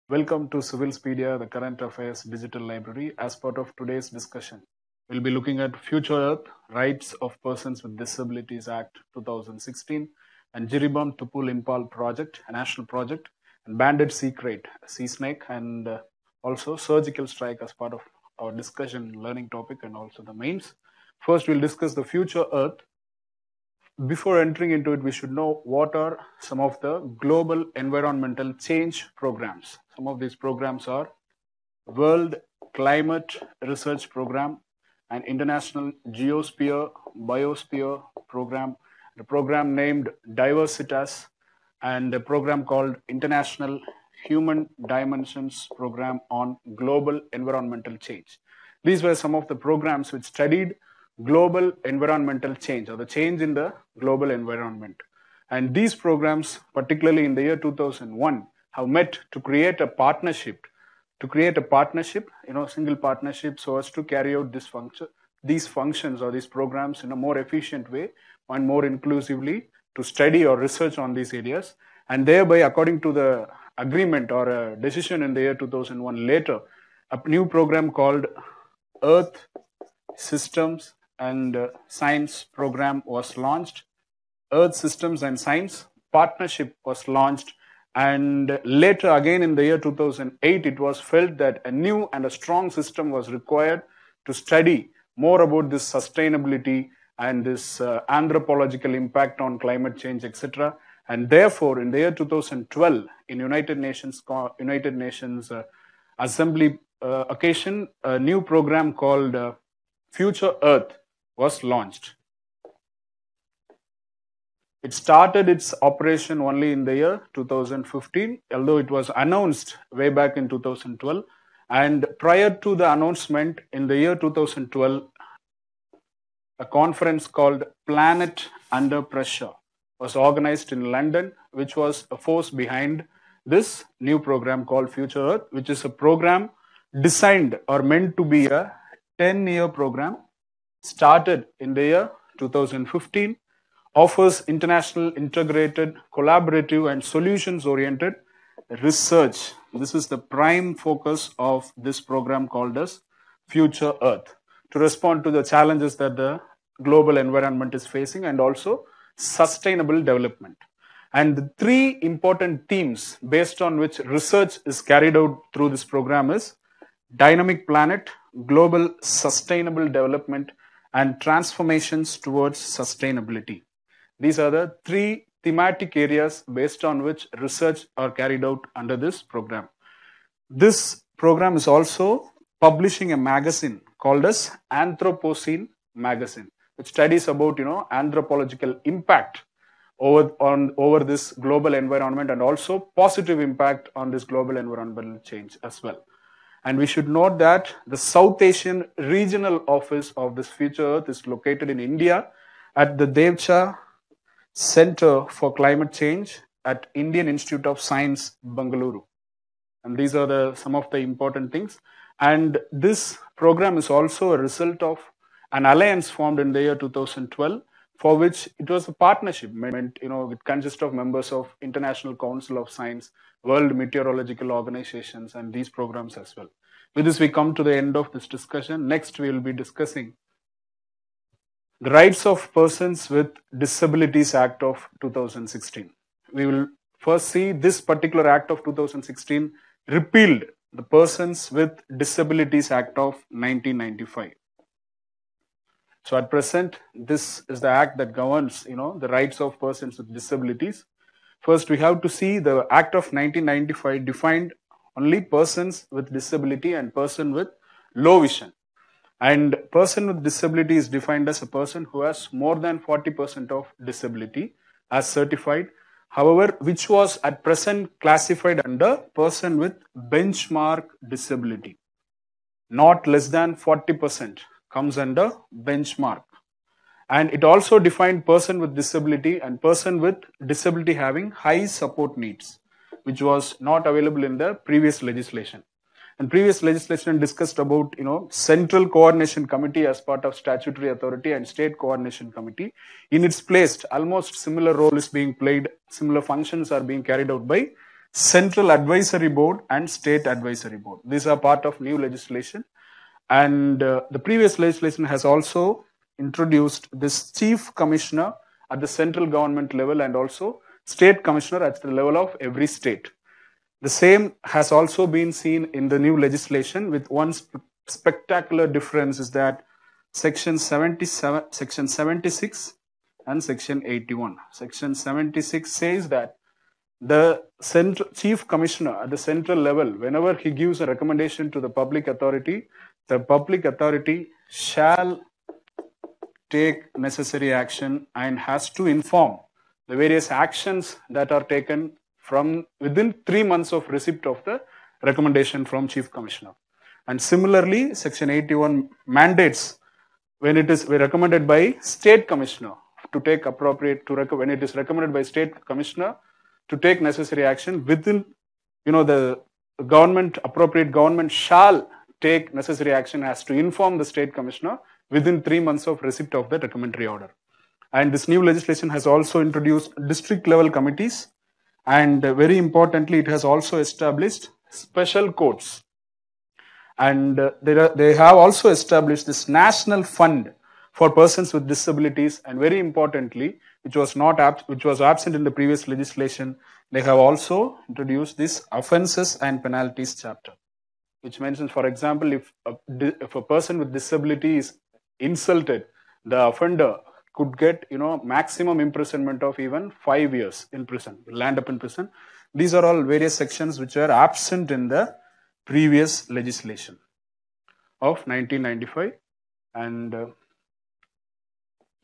Welcome to Civilspedia, the current affairs digital library. As part of today's discussion, we'll be looking at Future Earth, Rights of Persons with Disabilities Act 2016, and Jiribam Tupul Impal project, a national project, and Banded Sea Krait, a sea snake, and also surgical strike as part of our discussion learning topic and also the mains. First, we'll discuss the Future Earth. Before entering into it, we should know what are some of the global environmental change programs. Some of these programs are World Climate Research Program, an International Geosphere Biosphere Program, a program named Diversitas, and a program called International Human Dimensions Program on Global Environmental Change. These were some of the programs which studied global environmental change or the change in the global environment. And these programs, particularly in the year 2001, have met to create a partnership, single partnership, so as to carry out these functions or these programs in a more efficient way and more inclusively to study or research on these areas. And thereby, according to the agreement or a decision in the year 2001 later, a new program called Earth Systems and Science Program was launched. Earth Systems and Science Partnership was launched, and later again in the year 2008 it was felt that a new and a strong system was required to study more about this sustainability and this anthropological impact on climate change, etc. And therefore in the year 2012 in United Nations Assembly occasion, a new program called Future Earth was launched. It started its operation only in the year 2015, although it was announced way back in 2012. And prior to the announcement in the year 2012, a conference called Planet Under Pressure was organized in London, which was a force behind this new program called Future Earth, which is a program designed or meant to be a 10-year program, started in the year 2015, offers international, integrated, collaborative, and solutions-oriented research. This is the prime focus of this program called as Future Earth, to respond to the challenges that the global environment is facing and also sustainable development. And the three important themes based on which research is carried out through this program is dynamic planet, global sustainable development, and transformations towards sustainability. These are the three thematic areas based on which research are carried out under this program. This program is also publishing a magazine called as Anthropocene Magazine, which studies about anthropological impact over this global environment and also positive impact on this global environmental change as well. And we should note that the South Asian regional office of this Future Earth is located in India at the Devcha Center for Climate Change at Indian Institute of Science, Bengaluru. And these are some of the important things. And this program is also a result of an alliance formed in the year 2012, for which it was a partnership. It consists of members of International Council of Science, World Meteorological Organizations, and these programs as well. With this, we come to the end of this discussion. Next, we will be discussing the Rights of Persons with Disabilities Act of 2016. We will first see this particular Act of 2016 repealed the Persons with Disabilities Act of 1995. So at present, this is the act that governs, the rights of persons with disabilities. First, we have to see the Act of 1995 defined only persons with disability and person with low vision. And person with disability is defined as a person who has more than 40% of disability as certified. However, which was at present classified under person with benchmark disability. Not less than 40% comes under benchmark. And it also defined person with disability and person with disability having high support needs, which was not available in the previous legislation. And previous legislation discussed about, Central Coordination Committee as part of statutory authority and State Coordination Committee. In its place, almost similar role is being played, similar functions are being carried out by Central Advisory Board and State Advisory Board. These are part of new legislation. And the previous legislation has also introduced this Chief Commissioner at the central government level and also State Commissioner at the level of every state. The same has also been seen in the new legislation, with one spectacular difference is that Section 77, Section 76 and Section 81. Section 76 says that the Chief Commissioner at the central level, whenever he gives a recommendation to the public authority shall take necessary action and has to inform the various actions that are taken from within 3 months of receipt of the recommendation from Chief Commissioner. And similarly, Section 81 mandates when it is recommended by State Commissioner to take appropriate, when it is recommended by State Commissioner to take necessary action within, the appropriate government shall take necessary action, has to inform the State Commissioner within 3 months of receipt of the recommendatory order. And this new legislation has also introduced district level committees, and very importantly, it has also established special courts. And they have also established this national fund for persons with disabilities, and very importantly, which was absent in the previous legislation, they have also introduced this offences and penalties chapter, which mentions, for example, if a person with disability is insulted, the offender could get maximum imprisonment of even 5 years in prison, land up in prison. These are all various sections which were absent in the previous legislation of 1995, and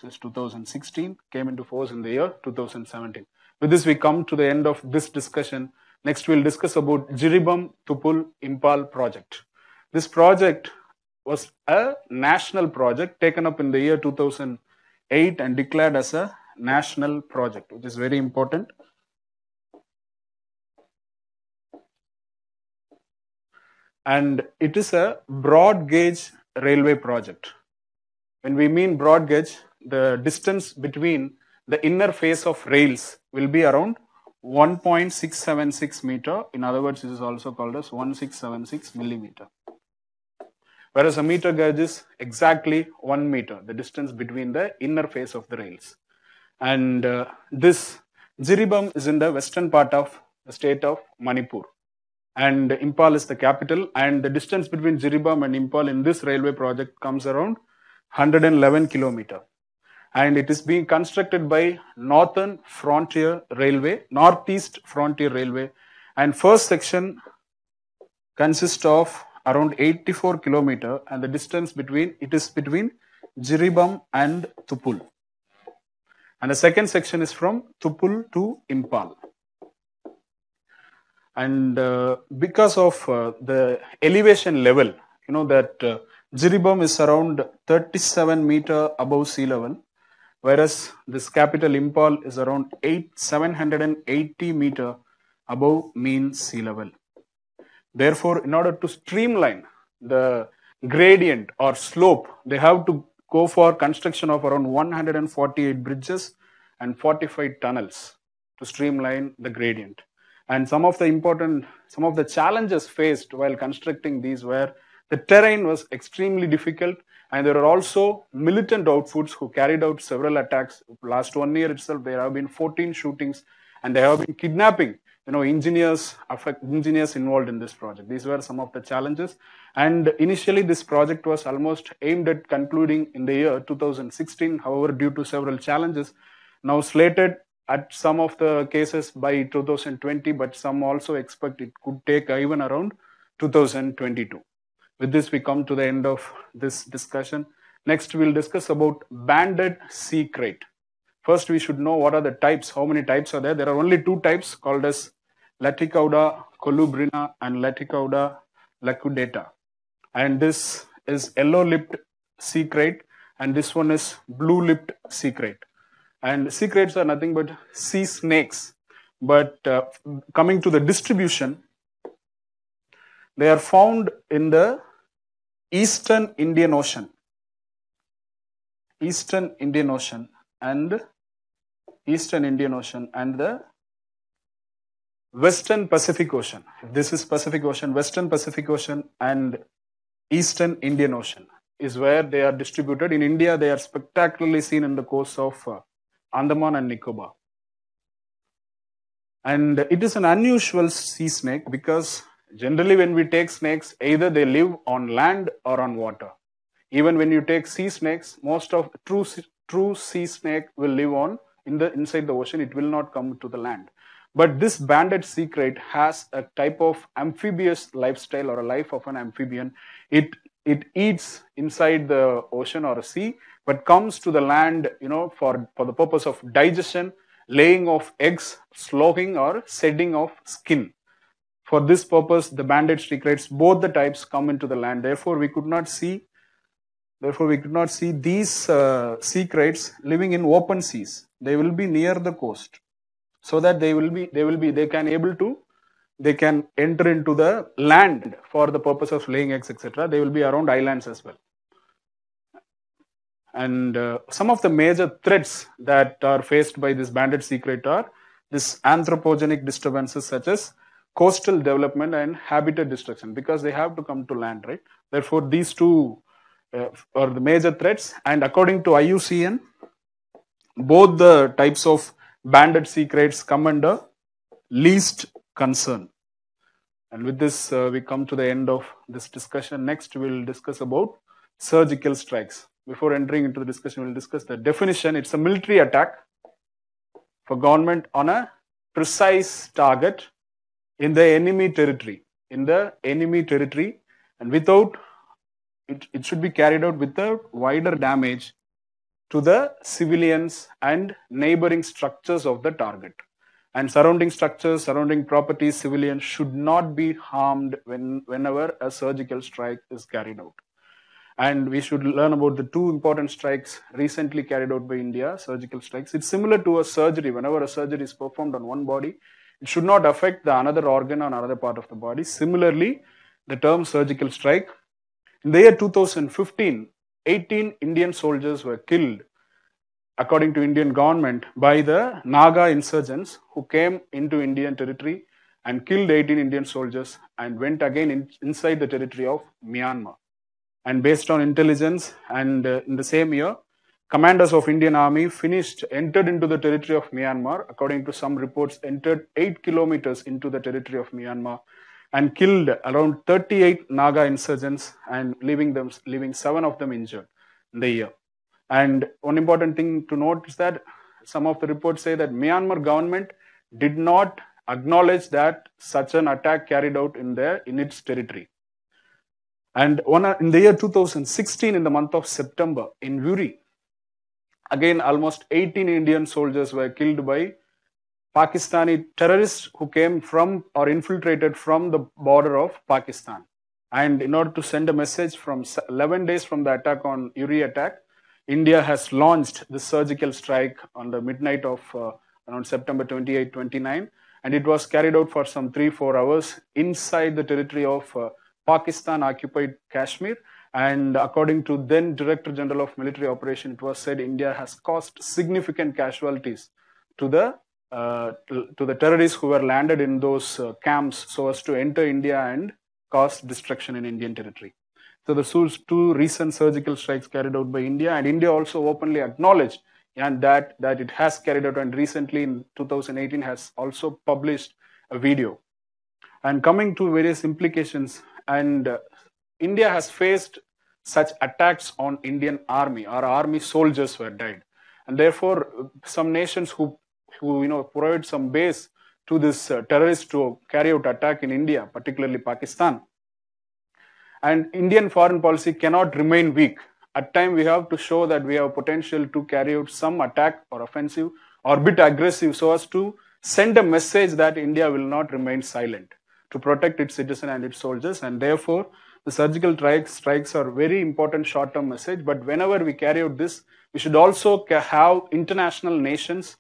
since 2016 came into force in the year 2017. With this, we come to the end of this discussion. Next, we'll discuss about Jiribam Tupul Impal project. This project was a national project taken up in the year 2008 and declared as a national project, which is very important. And it is a broad gauge railway project. When we mean broad gauge, the distance between the inner face of rails will be around 1.676 meter. In other words, this is also called as 1676 millimeter. Whereas a meter gauge is exactly 1 meter, the distance between the inner face of the rails. And this Jiribam is in the western part of the state of Manipur. And Impal is the capital, and the distance between Jiribam and Impal in this railway project comes around 111 kilometer. And it is being constructed by Northeast Frontier Railway, and first section consists of around 84 kilometer, and the distance between Jiribam and Tupul. And the second section is from Tupul to Impal. And because of the elevation level, that Jiribam is around 37 meter above sea level, whereas this capital Impal is around 780 meter above mean sea level. Therefore, in order to streamline the gradient or slope, they have to go for construction of around 148 bridges and 45 tunnels to streamline the gradient. And some of the challenges faced while constructing these were the terrain was extremely difficult, and there are also militant outfits who carried out several attacks. Last 1 year itself, there have been 14 shootings, and they have been kidnapping engineers involved in this project. These were some of the challenges. And initially, this project was almost aimed at concluding in the year 2016. However, due to several challenges, now slated at some of the cases by 2020, but some also expect it could take even around 2022. With this, we come to the end of this discussion. Next, we'll discuss about banded sea krait. First, we should know what are the types, how many types are there. There are only 2 types called as Laticauda colubrina and Laticauda lacudata. And this is yellow-lipped sea krait, and this one is blue-lipped sea krait. And sea kraits are nothing but sea snakes. But coming to the distribution, they are found in the Eastern Indian Ocean and the Western Pacific Ocean. This is Pacific Ocean, Western Pacific Ocean and Eastern Indian Ocean is where they are distributed. In India, they are spectacularly seen in the coast of Andaman and Nicobar. And it is an unusual sea snake because generally when we take snakes, either they live on land or on water. Even when you take sea snakes, most of true sea snake will live on inside the ocean. It will not come to the land. But this banded sea krait has a type of amphibious lifestyle or a life of an amphibian. It eats inside the ocean or a sea, but comes to the land, for the purpose of digestion, laying of eggs, sloughing or shedding of skin. For this purpose, the banded sea kraits, both the types come into the land. Therefore, we could not see these sea kraits living in open seas. They will be near the coast, so that they can enter into the land for the purpose of laying eggs, etc. They will be around islands as well. And some of the major threats that are faced by this banded sea krait are this anthropogenic disturbances such as coastal development and habitat destruction, because they have to come to land, right? Therefore, these two are the major threats. And according to IUCN, both the types of banded sea kraits come under least concern. And with this, we come to the end of this discussion. Next, we will discuss about surgical strikes. Before entering into the discussion, we will discuss the definition. It's a military attack for government on a precise target in the enemy territory. And without it should be carried out without wider damage to the civilians and neighboring structures of the target. And surrounding structures, surrounding properties, civilians should not be harmed whenever a surgical strike is carried out. And we should learn about the two important strikes recently carried out by India, surgical strikes. It's similar to a surgery. Whenever a surgery is performed on one body, it should not affect the another organ or another part of the body. Similarly, the term surgical strike. In the year 2015, 18 Indian soldiers were killed, according to Indian government, by the Naga insurgents who came into Indian territory and killed 18 Indian soldiers and went again inside the territory of Myanmar. And based on intelligence, and in the same year, commanders of Indian Army entered into the territory of Myanmar, according to some reports, entered 8 kilometers into the territory of Myanmar and killed around 38 Naga insurgents and leaving 7 of them injured in the year. And one important thing to note is that some of the reports say that Myanmar government did not acknowledge that such an attack carried out in its territory. And in the year 2016, in the month of September, in Uri, again almost 18 Indian soldiers were killed by Pakistani terrorists who came from or infiltrated from the border of Pakistan. And in order to send a message, from 11 days from the attack on Uri attack, India has launched the surgical strike on the midnight of around September 28, 29, and it was carried out for some 3-4 hours inside the territory of Pakistan-occupied Kashmir. And according to then Director General of Military Operation, it was said India has caused significant casualties to the terrorists who were landed in those camps so as to enter India and cause destruction in Indian territory. So the two recent surgical strikes carried out by India, and India also openly acknowledged and that it has carried out, and recently in 2018 has also published a video. And coming to various implications, and India has faced such attacks on Indian army. Our army soldiers were died, and therefore some nations who provide some base to this terrorists to carry out attack in India, particularly Pakistan. And Indian foreign policy cannot remain weak. At times we have to show that we have potential to carry out some attack or offensive or bit aggressive, so as to send a message that India will not remain silent to protect its citizens and its soldiers. And therefore, the surgical strikes are very important short-term message. But whenever we carry out this, we should also have international nations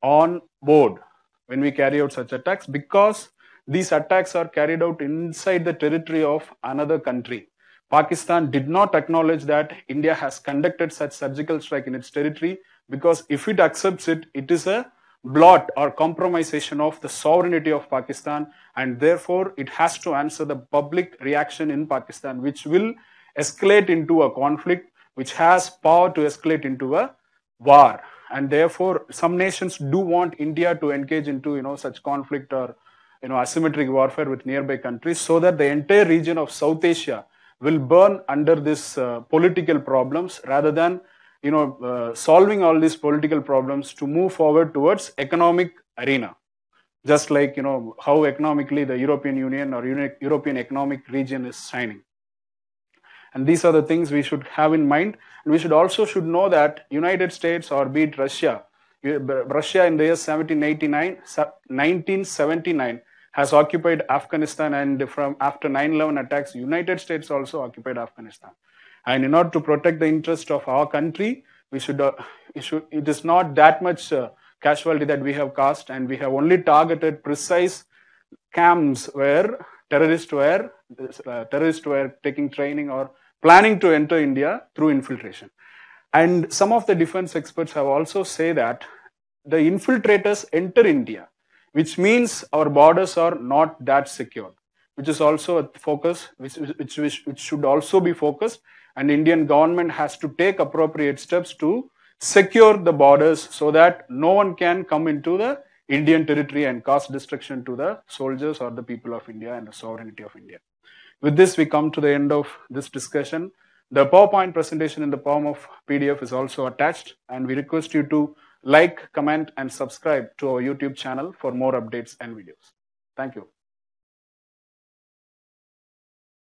on board when we carry out such attacks, because these attacks are carried out inside the territory of another country. Pakistan did not acknowledge that India has conducted such surgical strike in its territory, because if it accepts it, it is a blot or compromisation of the sovereignty of Pakistan, and therefore it has to answer the public reaction in Pakistan, which will escalate into a conflict, which has power to escalate into a war. And therefore some nations do want India to engage into such conflict or asymmetric warfare with nearby countries, so that the entire region of South Asia will burn under this political problems, rather than solving all these political problems to move forward towards economic arena. Just like how economically the European Union or European Economic Region is shining. And these are the things we should have in mind. And we should know that United States, or be it Russia in the year 1979 has occupied Afghanistan, and from after 9/11 attacks, United States also occupied Afghanistan. And in order to protect the interest of our country, it is not that much casualty that we have caused, and we have only targeted precise camps where terrorists were taking training or planning to enter India through infiltration. And some of the defense experts have also said that the infiltrators enter India, which means our borders are not that secure, which is also a focus, which should also be focused. And Indian government has to take appropriate steps to secure the borders, so that no one can come into the Indian territory and cause destruction to the soldiers or the people of India and the sovereignty of India. With this, we come to the end of this discussion. The PowerPoint presentation in the form of PDF is also attached, and we request you to like, comment, and subscribe to our YouTube channel for more updates and videos. Thank you.